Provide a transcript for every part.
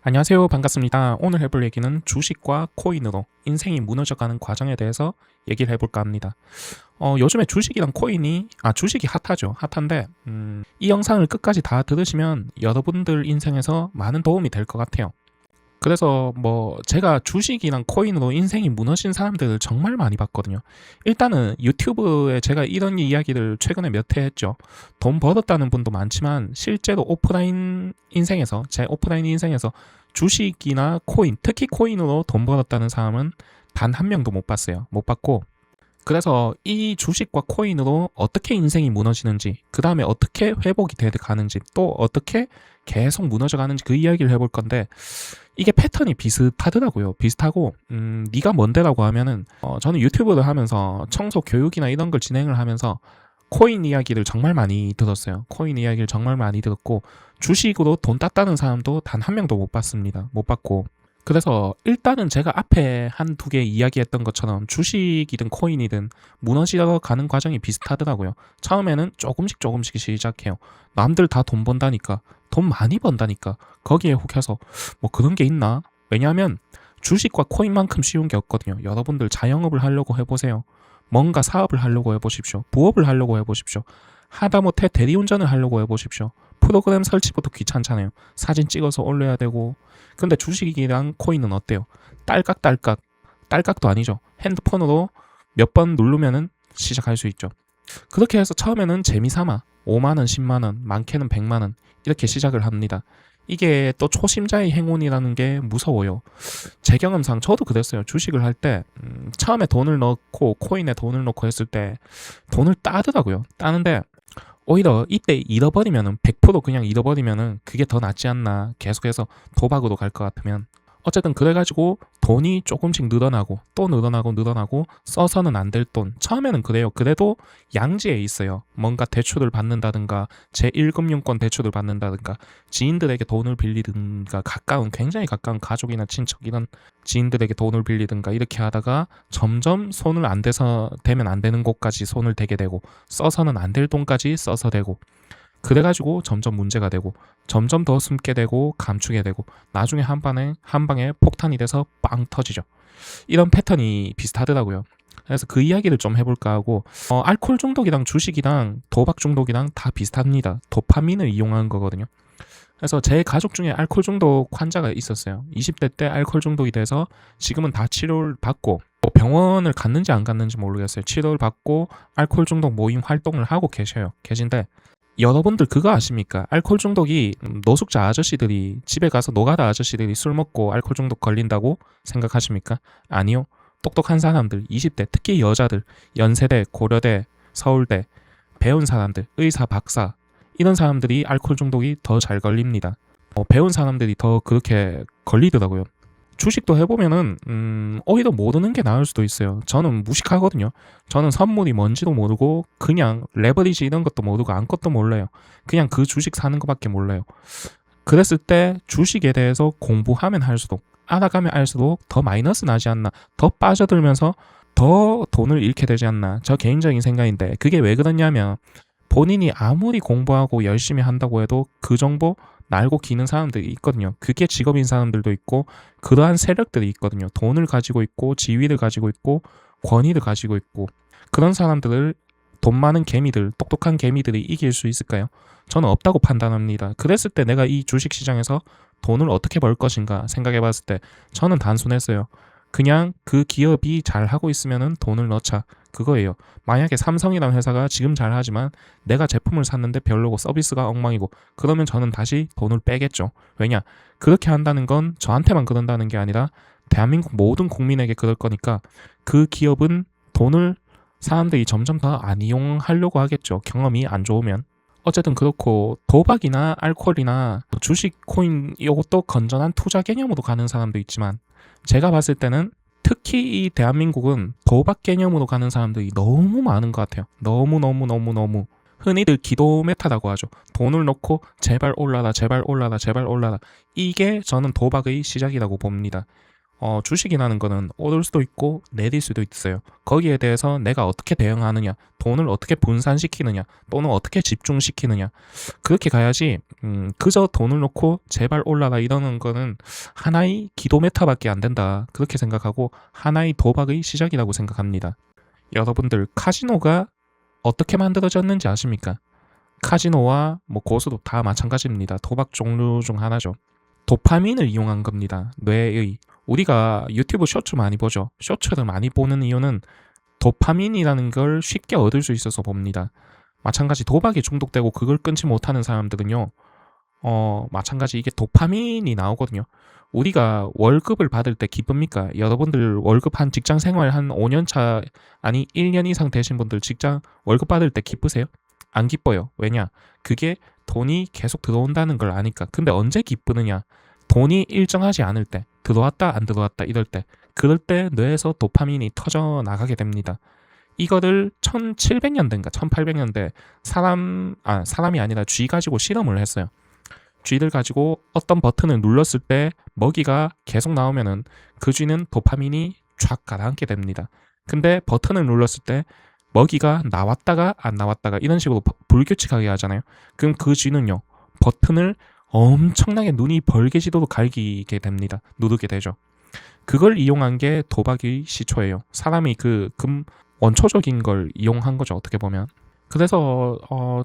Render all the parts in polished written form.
안녕하세요. 반갑습니다. 오늘 해볼 얘기는 주식과 코인으로 인생이 무너져가는 과정에 대해서 얘기를 해볼까 합니다. 요즘에 주식이랑 주식이 핫하죠. 핫한데, 이 영상을 끝까지 다 들으시면 여러분들 인생에서 많은 도움이 될 것 같아요. 그래서 제가 주식이랑 코인으로 인생이 무너진 사람들을 정말 많이 봤거든요. 일단은 유튜브에 제가 이런 이야기를 최근에 몇 회 했죠. 돈 벌었다는 분도 많지만 실제로 제 오프라인 인생에서 주식이나 코인, 특히 코인으로 돈 벌었다는 사람은 단 한 명도 못 봤어요. 못 봤고, 그래서 이 주식과 코인으로 어떻게 인생이 무너지는지, 그 다음에 어떻게 회복이 돼 가는지, 또 어떻게 계속 무너져 가는지 그 이야기를 해볼 건데, 이게 패턴이 비슷하더라고요. 비슷하고, 네가 뭔데라고 하면은, 저는 유튜브를 하면서 청소 교육이나 이런 걸 진행을 하면서 코인 이야기를 정말 많이 들었어요. 코인 이야기를 정말 많이 들었고, 주식으로 돈 땄다는 사람도 단 한 명도 못 봤습니다. 못 봤고, 그래서 일단은 제가 앞에 한 두 개 이야기했던 것처럼 주식이든 코인이든 무너지러 가는 과정이 비슷하더라고요. 처음에는 조금씩 시작해요. 남들 다 돈 번다니까, 돈 많이 번다니까 거기에 혹해서 뭐 그런 게 있나? 왜냐하면 주식과 코인만큼 쉬운 게 없거든요. 여러분들 자영업을 하려고 해보세요. 뭔가 사업을 하려고 해보십시오. 부업을 하려고 해보십시오. 하다못해 대리운전을 하려고 해보십시오. 프로그램 설치부터 귀찮잖아요. 사진 찍어서 올려야 되고. 근데 주식이랑 코인은 어때요? 딸깍딸깍. 딸깍도 아니죠. 핸드폰으로 몇 번 누르면은 시작할 수 있죠. 그렇게 해서 처음에는 재미삼아 5만원, 10만원, 많게는 100만원 이렇게 시작을 합니다. 이게 또 초심자의 행운이라는 게 무서워요. 제 경험상 저도 그랬어요. 주식을 할 때 처음에 돈을 넣고 코인에 돈을 넣고 했을 때 돈을 따더라고요. 따는데 오히려 이때 잃어버리면은 100% 그냥 잃어버리면은 그게 더 낫지 않나. 계속해서 도박으로 갈 것 같으면. 어쨌든 그래가지고 돈이 조금씩 늘어나고 또 늘어나고 써서는 안 될 돈. 처음에는 그래요. 그래도 양지에 있어요. 뭔가 대출을 받는다든가 제1금융권 대출을 받는다든가 지인들에게 돈을 빌리든가 굉장히 가까운 가족이나 친척 이런 지인들에게 돈을 빌리든가 이렇게 하다가 점점 손을 안 대서 대면 안 되는 곳까지 손을 대게 되고 써서는 안 될 돈까지 써서 되고 그래가지고 점점 문제가 되고 점점 더 숨게 되고 감추게 되고 나중에 한 방에 폭탄이 돼서 빵 터지죠. 이런 패턴이 비슷하더라고요. 그래서 그 이야기를 좀 해볼까 하고 알코올 중독이랑 주식이랑 도박 중독이랑 다 비슷합니다. 도파민을 이용하는 거거든요. 그래서 제 가족 중에 알코올 중독 환자가 있었어요. 20대 때 알코올 중독이 돼서 지금은 다 치료를 받고 병원을 갔는지 안 갔는지 모르겠어요. 치료를 받고 알코올 중독 모임 활동을 하고 계신데 여러분들 그거 아십니까? 알코올 중독이 노숙자 아저씨들이 집에 가서 노가다 아저씨들이 술 먹고 알코올 중독 걸린다고 생각하십니까? 아니요. 똑똑한 사람들, 20대, 특히 여자들, 연세대, 고려대, 서울대, 배운 사람들, 의사, 박사 이런 사람들이 알코올 중독이 더 잘 걸립니다. 배운 사람들이 더 그렇게 걸리더라고요. 주식도 해보면은 오히려 모르는 게 나을 수도 있어요. 저는 무식하거든요. 저는 선물이 뭔지도 모르고 그냥 레버리지 이런 것도 모르고 아무것도 몰라요. 그냥 그 주식 사는 것밖에 몰라요. 그랬을 때 주식에 대해서 공부하면 할수록 알아가면 알수록 더 마이너스 나지 않나, 더 빠져들면서 더 돈을 잃게 되지 않나. 저 개인적인 생각인데 그게 왜 그러냐면 본인이 아무리 공부하고 열심히 한다고 해도 그 정보 날고 기는 사람들이 있거든요. 그게 직업인 사람들도 있고 그러한 세력들이 있거든요. 돈을 가지고 있고 지위를 가지고 있고 권위를 가지고 있고 그런 사람들을 돈 많은 개미들, 똑똑한 개미들이 이길 수 있을까요? 저는 없다고 판단합니다. 그랬을 때 내가 이 주식시장에서 돈을 어떻게 벌 것인가 생각해 봤을 때 저는 단순했어요. 그냥 그 기업이 잘 하고 있으면 돈을 넣자. 그거예요. 만약에 삼성이라는 회사가 지금 잘하지만 내가 제품을 샀는데 별로고 서비스가 엉망이고 그러면 저는 다시 돈을 빼겠죠. 왜냐? 그렇게 한다는 건 저한테만 그런다는 게 아니라 대한민국 모든 국민에게 그럴 거니까 그 기업은 돈을 사람들이 점점 더 안 이용하려고 하겠죠. 경험이 안 좋으면. 어쨌든 그렇고 도박이나 알코올이나 주식, 코인 이것도 건전한 투자 개념으로 가는 사람도 있지만 제가 봤을 때는 특히 이 대한민국은 도박 개념으로 가는 사람들이 너무 많은 것 같아요. 너무. 흔히들 기도 메타라고 하죠. 돈을 넣고 제발 올라라, 제발 올라라, 제발 올라라. 이게 저는 도박의 시작이라고 봅니다. 주식이라는 거는 오를 수도 있고 내릴 수도 있어요. 거기에 대해서 내가 어떻게 대응하느냐, 돈을 어떻게 분산시키느냐, 또는 어떻게 집중시키느냐. 그렇게 가야지, 그저 돈을 놓고 제발 올라라 이러는 거는 하나의 기도 메타밖에 안 된다. 그렇게 생각하고 하나의 도박의 시작이라고 생각합니다. 여러분들, 카지노가 어떻게 만들어졌는지 아십니까? 카지노와 뭐 고수도 다 마찬가지입니다. 도박 종류 중 하나죠. 도파민을 이용한 겁니다. 뇌의. 우리가 유튜브 쇼츠 많이 보죠. 쇼츠를 많이 보는 이유는 도파민이라는 걸 쉽게 얻을 수 있어서 봅니다. 마찬가지 도박에 중독되고 그걸 끊지 못하는 사람들은요. 마찬가지 이게 도파민이 나오거든요. 우리가 월급을 받을 때 기쁩니까? 여러분들 월급 한 직장 생활 한 5년 차, 아니 1년 이상 되신 분들 직장 월급 받을 때 기쁘세요? 안 기뻐요. 왜냐? 그게 돈이 계속 들어온다는 걸 아니까. 근데 언제 기쁘느냐? 돈이 일정하지 않을 때, 들어왔다 안 들어왔다 이럴 때, 그럴 때 뇌에서 도파민이 터져 나가게 됩니다. 이거를 1700년대인가 1800년대 사람이 아니라 쥐 가지고 실험을 했어요. 쥐를 가지고 어떤 버튼을 눌렀을 때 먹이가 계속 나오면은 그 쥐는 도파민이 쫙 가라앉게 됩니다. 근데 버튼을 눌렀을 때 먹이가 나왔다가 안 나왔다가 이런 식으로 불규칙하게 하잖아요. 그럼 그 쥐는요, 버튼을 엄청나게 눈이 벌게지도록 갈기게 됩니다. 누르게 되죠. 그걸 이용한 게 도박의 시초예요. 사람이 원초적인 걸 이용한 거죠. 어떻게 보면. 그래서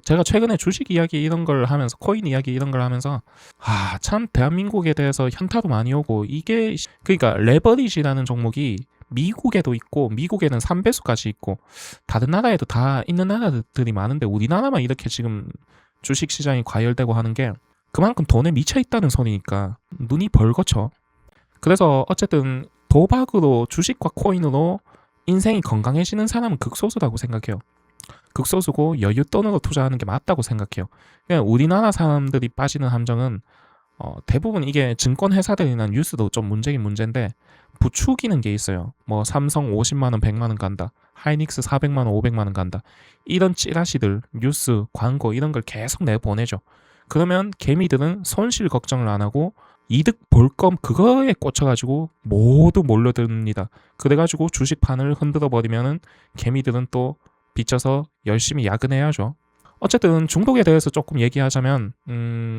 제가 최근에 주식 이야기 이런 걸 하면서, 코인 이야기 이런 걸 하면서 참 대한민국에 대해서 현타도 많이 오고, 이게 그러니까 레버리지라는 종목이 미국에도 있고, 미국에는 3배수까지 있고, 다른 나라에도 다 있는 나라들이 많은데 우리나라만 이렇게 지금 주식 시장이 과열되고 하는 게 그만큼 돈에 미쳐 있다는 소리니까 눈이 벌거쳐. 그래서 어쨌든 도박으로, 주식과 코인으로 인생이 건강해지는 사람은 극소수라고 생각해요. 극소수고 여윳돈으로 투자하는 게 맞다고 생각해요. 그냥 우리나라 사람들이 빠지는 함정은 대부분 이게 증권 회사들이나 뉴스도 좀 문제긴 문제인데, 부추기는 게 있어요. 뭐 삼성 50만 원, 100만 원 간다. 하이닉스 400만 원, 500만 원 간다. 이런 찌라시들, 뉴스, 광고 이런 걸 계속 내보내죠. 그러면 개미들은 손실 걱정을 안 하고 이득 볼 건 그거에 꽂혀가지고 모두 몰려듭니다. 그래가지고 주식판을 흔들어 버리면은 개미들은 또 빚져서 열심히 야근해야죠. 어쨌든 중독에 대해서 조금 얘기하자면,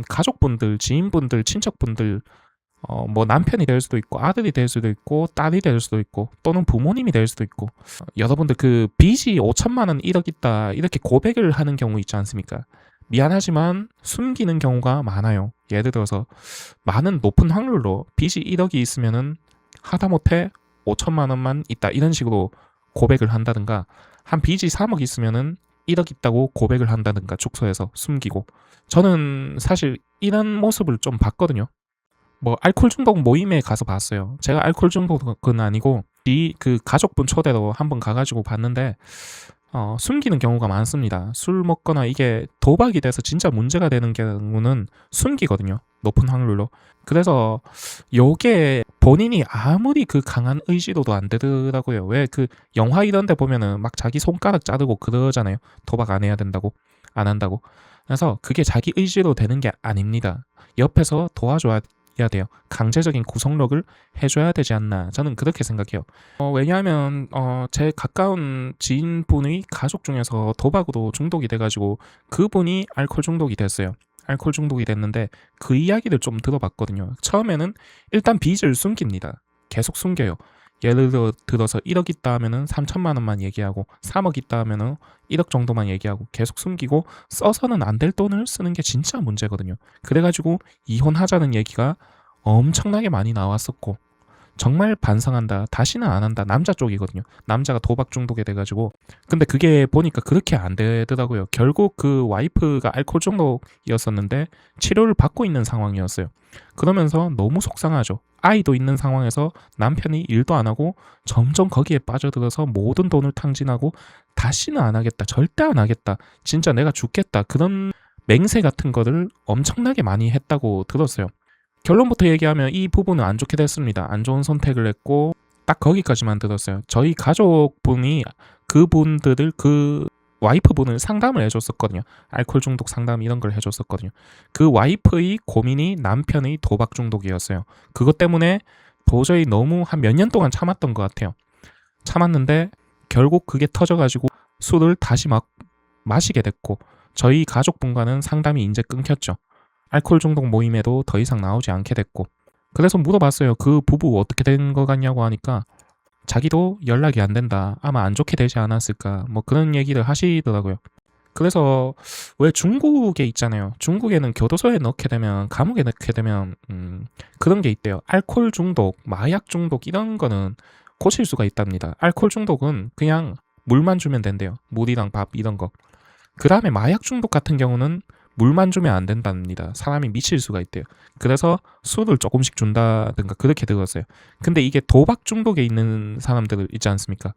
가족분들, 지인분들, 친척분들, 뭐 남편이 될 수도 있고, 아들이 될 수도 있고, 딸이 될 수도 있고, 또는 부모님이 될 수도 있고, 여러분들 그 빚이 5천만 원, 1억 있다 이렇게 고백을 하는 경우 있지 않습니까? 미안하지만 숨기는 경우가 많아요. 예를 들어서 많은 높은 확률로 빚이 1억이 있으면은 하다못해 5천만 원만 있다 이런 식으로 고백을 한다든가, 한 빚이 3억 있으면은 1억 있다고 고백을 한다든가, 축소해서 숨기고. 저는 사실 이런 모습을 좀 봤거든요. 뭐 알코올 중독 모임에 가서 봤어요. 제가 알코올 중독은 아니고 그 가족분 초대로 한번 가가지고 봤는데, 숨기는 경우가 많습니다. 술 먹거나 이게 도박이 돼서 진짜 문제가 되는 경우는 숨기거든요. 높은 확률로. 그래서 요게 본인이 아무리 그 강한 의지로도 안 되더라고요. 왜 그 영화 이런 데 보면은 막 자기 손가락 자르고 그러잖아요. 도박 안 해야 된다고, 안 한다고. 그래서 그게 자기 의지로 되는 게 아닙니다. 옆에서 도와줘야 돼요. 강제적인 구속력을 해줘야 되지 않나, 저는 그렇게 생각해요. 왜냐하면 제 가까운 지인분의 가족 중에서 도박으로 중독이 돼가지고 그분이 알코올 중독이 됐어요. 알코올 중독이 됐는데 그 이야기를 좀 들어봤거든요. 처음에는 일단 빚을 숨깁니다. 계속 숨겨요. 예를 들어서 1억 있다 하면은 3천만 원만 얘기하고, 3억 있다 하면은 1억 정도만 얘기하고 계속 숨기고, 써서는 안 될 돈을 쓰는 게 진짜 문제거든요. 그래가지고 이혼하자는 얘기가 엄청나게 많이 나왔었고, 정말 반성한다, 다시는 안 한다, 남자 쪽이거든요. 남자가 도박 중독에 돼가지고. 근데 그게 보니까 그렇게 안 되더라고요. 결국 그 와이프가 알코올 중독이었었는데 치료를 받고 있는 상황이었어요. 그러면서 너무 속상하죠. 아이도 있는 상황에서 남편이 일도 안 하고 점점 거기에 빠져들어서 모든 돈을 탕진하고, 다시는 안 하겠다, 절대 안 하겠다, 진짜 내가 죽겠다, 그런 맹세 같은 거를 엄청나게 많이 했다고 들었어요. 결론부터 얘기하면 이 부분은 안 좋게 됐습니다. 안 좋은 선택을 했고, 딱 거기까지만 들었어요. 저희 가족분이 그분들을, 그 와이프분을 상담을 해줬었거든요. 알코올 중독 상담 이런 걸 해줬었거든요. 그 와이프의 고민이 남편의 도박 중독이었어요. 그것 때문에 도저히 너무 한 몇 년 동안 참았던 것 같아요. 참았는데 결국 그게 터져가지고 술을 다시 막 마시게 됐고 저희 가족분과는 상담이 이제 끊겼죠. 알코올 중독 모임에도 더 이상 나오지 않게 됐고 그래서 물어봤어요. 그 부부 어떻게 된 거 같냐고 하니까 자기도 연락이 안 된다. 아마 안 좋게 되지 않았을까. 뭐 그런 얘기를 하시더라고요. 그래서 왜 중국에 있잖아요. 중국에는 교도소에 넣게 되면 감옥에 넣게 되면 그런 게 있대요. 알코올 중독, 마약 중독 이런 거는 고칠 수가 있답니다. 알코올 중독은 그냥 물만 주면 된대요. 물이랑 밥 이런 거. 그 다음에 마약 중독 같은 경우는 물만 주면 안 된답니다. 사람이 미칠 수가 있대요. 그래서 술을 조금씩 준다든가 그렇게 들었어요. 근데 이게 도박 중독에 있는 사람들 있지 않습니까?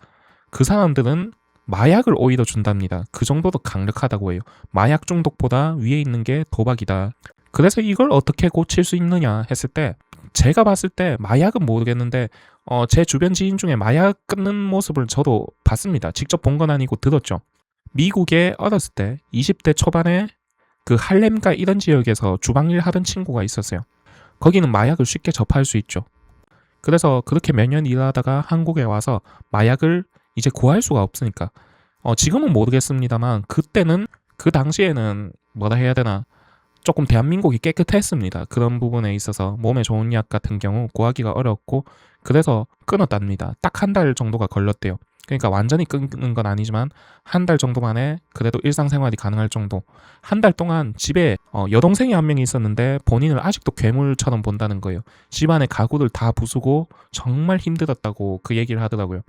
그 사람들은 마약을 오히려 준답니다. 그 정도도 강력하다고 해요. 마약 중독보다 위에 있는 게 도박이다. 그래서 이걸 어떻게 고칠 수 있느냐 했을 때 제가 봤을 때 마약은 모르겠는데 제 주변 지인 중에 마약 끊는 모습을 저도 봤습니다. 직접 본 건 아니고 들었죠. 미국에 어렸을 때 20대 초반에 그 할렘가 이런 지역에서 주방일 하던 친구가 있었어요. 거기는 마약을 쉽게 접할 수 있죠. 그래서 그렇게 몇 년 일하다가 한국에 와서 마약을 이제 구할 수가 없으니까 지금은 모르겠습니다만 그때는 그 당시에는 뭐라 해야 되나 조금 대한민국이 깨끗했습니다. 그런 부분에 있어서 몸에 좋은 약 같은 경우 구하기가 어렵고 그래서 끊었답니다. 딱 한 달 정도가 걸렸대요. 그러니까 완전히 끊는 건 아니지만 한 달 정도 만에 그래도 일상생활이 가능할 정도. 한 달 동안 집에 여동생이 한 명이 있었는데 본인을 아직도 괴물처럼 본다는 거예요. 집안의 가구를 다 부수고 정말 힘들었다고 그 얘기를 하더라고요.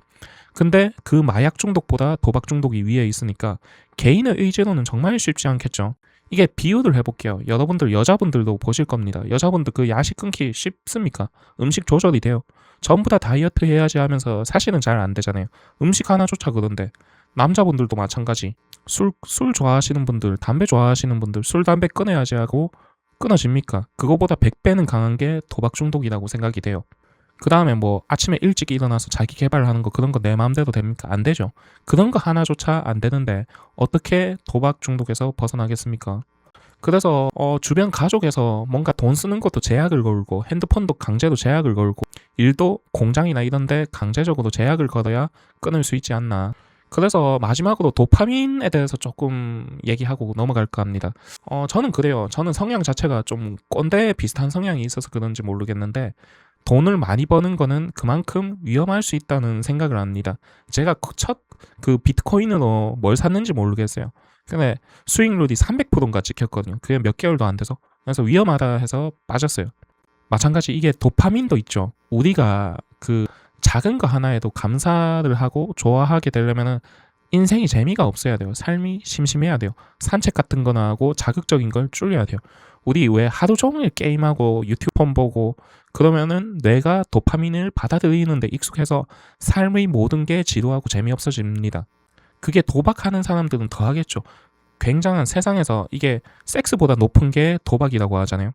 근데 그 마약 중독보다 도박 중독이 위에 있으니까 개인의 의지로는 정말 쉽지 않겠죠. 이게 비유를 해볼게요. 여러분들 여자분들도 보실 겁니다. 여자분들 그 야식 끊기 쉽습니까? 음식 조절이 돼요. 전부 다 다이어트 해야지 하면서 사실은 잘 안 되잖아요. 음식 하나조차 그런데 남자분들도 마찬가지. 술 좋아하시는 분들, 담배 좋아하시는 분들 술, 담배 끊어야지 하고 끊어집니까? 그거보다 100배는 강한 게 도박 중독이라고 생각이 돼요. 그 다음에 뭐 아침에 일찍 일어나서 자기 개발하는 거 그런 거 내 마음대로 됩니까? 안 되죠. 그런 거 하나조차 안 되는데 어떻게 도박 중독에서 벗어나겠습니까? 그래서 주변 가족에서 뭔가 돈 쓰는 것도 제약을 걸고 핸드폰도 강제로 제약을 걸고 일도 공장이나 이런 데 강제적으로 제약을 걸어야 끊을 수 있지 않나. 그래서 마지막으로 도파민에 대해서 조금 얘기하고 넘어갈까 합니다. 저는 그래요. 저는 성향 자체가 좀 꼰대 비슷한 성향이 있어서 그런지 모르겠는데 돈을 많이 버는 거는 그만큼 위험할 수 있다는 생각을 합니다. 제가 첫 그 비트코인으로 뭘 샀는지 모르겠어요. 근데 수익률이 300%인가 찍혔거든요. 그게 몇 개월도 안 돼서. 그래서 위험하다 해서 빠졌어요. 마찬가지 이게 도파민도 있죠. 우리가 그 작은 거 하나에도 감사를 하고 좋아하게 되려면은 인생이 재미가 없어야 돼요. 삶이 심심해야 돼요. 산책 같은 거나 하고 자극적인 걸 줄여야 돼요. 우리 왜 하루 종일 게임하고 유튜브 폰 보고 그러면은 뇌가 도파민을 받아들이는데 익숙해서 삶의 모든 게 지루하고 재미없어집니다. 그게 도박하는 사람들은 더 하겠죠. 굉장한 세상에서 이게 섹스보다 높은 게 도박이라고 하잖아요.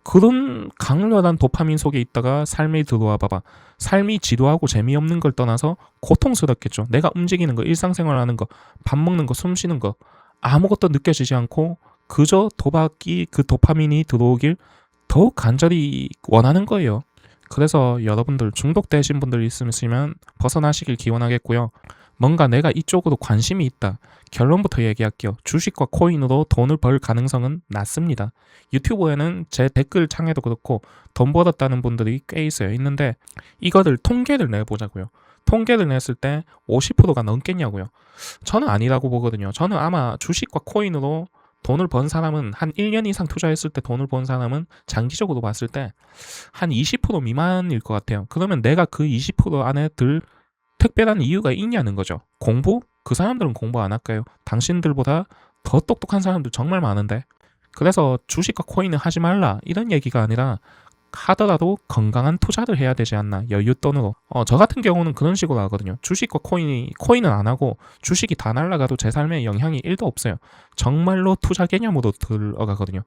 그런 강렬한 도파민 속에 있다가 삶에 들어와 봐봐. 삶이 지루하고 재미없는 걸 떠나서 고통스럽겠죠. 내가 움직이는 거, 일상생활 하는 거, 밥 먹는 거, 숨 쉬는 거 아무것도 느껴지지 않고 그저 도박이 그 도파민이 들어오길 더욱 간절히 원하는 거예요. 그래서 여러분들 중독되신 분들 있으시면 벗어나시길 기원하겠고요. 뭔가 내가 이쪽으로 관심이 있다. 결론부터 얘기할게요. 주식과 코인으로 돈을 벌 가능성은 낮습니다. 유튜브에는 제 댓글 창에도 그렇고 돈 벌었다는 분들이 꽤 있어요. 있는데 이거를 통계를 내보자고요. 통계를 냈을 때 50%가 넘겠냐고요. 저는 아니라고 보거든요. 저는 아마 주식과 코인으로 돈을 번 사람은 한 1년 이상 투자했을 때 돈을 번 사람은 장기적으로 봤을 때 한 20% 미만일 것 같아요. 그러면 내가 그 20% 안에 들 특별한 이유가 있냐는 거죠. 공부? 그 사람들은 공부 안 할까요? 당신들보다 더 똑똑한 사람들 정말 많은데. 그래서 주식과 코인은 하지 말라 이런 얘기가 아니라 하더라도 건강한 투자를 해야 되지 않나, 여윳돈으로. 저 같은 경우는 그런 식으로 하거든요. 주식과 코인은 안 하고 주식이 다 날아가도 제 삶에 영향이 1도 없어요. 정말로 투자 개념으로 들어가거든요.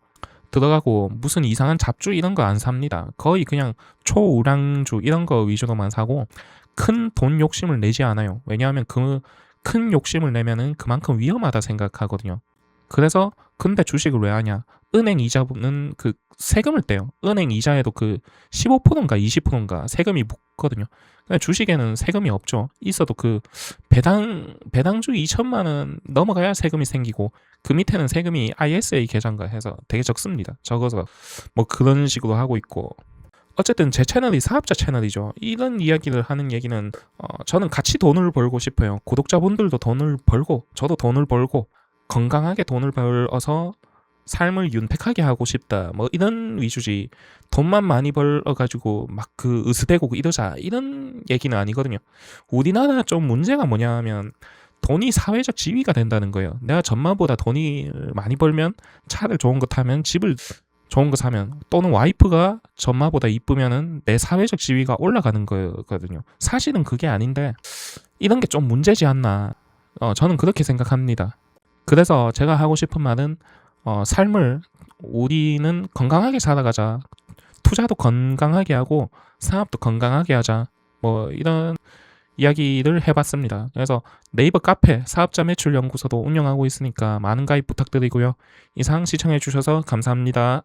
들어가고 무슨 이상한 잡주 이런 거 안 삽니다. 거의 그냥 초우량주 이런 거 위주로만 사고 큰 돈 욕심을 내지 않아요. 왜냐하면 그 큰 욕심을 내면은 그만큼 위험하다 생각하거든요. 그래서 근데 주식을 왜 하냐? 은행 이자는 그 세금을 떼요. 은행 이자에도 그 15%인가 20%인가 세금이 붙거든요. 근데 주식에는 세금이 없죠. 있어도 그 배당주 2천만 원 넘어가야 세금이 생기고 그 밑에는 세금이 ISA 계좌인가 해서 되게 적습니다. 적어서 뭐 그런 식으로 하고 있고 어쨌든 제 채널이 사업자 채널이죠. 이런 이야기를 하는 얘기는 저는 같이 돈을 벌고 싶어요. 구독자분들도 돈을 벌고 저도 돈을 벌고 건강하게 돈을 벌어서 삶을 윤택하게 하고 싶다. 뭐 이런 위주지. 돈만 많이 벌어가지고 막 그 으스대고 이러자 이런 얘기는 아니거든요. 우리나라 좀 문제가 뭐냐면 돈이 사회적 지위가 된다는 거예요. 내가 전만보다 돈이 많이 벌면 차를 좋은 거 타면 집을 좋은 거 사면 또는 와이프가 전마보다 이쁘면은 내 사회적 지위가 올라가는 거거든요. 사실은 그게 아닌데 이런 게 좀 문제지 않나. 저는 그렇게 생각합니다. 그래서 제가 하고 싶은 말은 삶을 우리는 건강하게 살아가자. 투자도 건강하게 하고 사업도 건강하게 하자. 뭐 이런 이야기를 해봤습니다. 그래서 네이버 카페 사업자 매출 연구소도 운영하고 있으니까 많은 가입 부탁드리고요. 이상 시청해주셔서 감사합니다.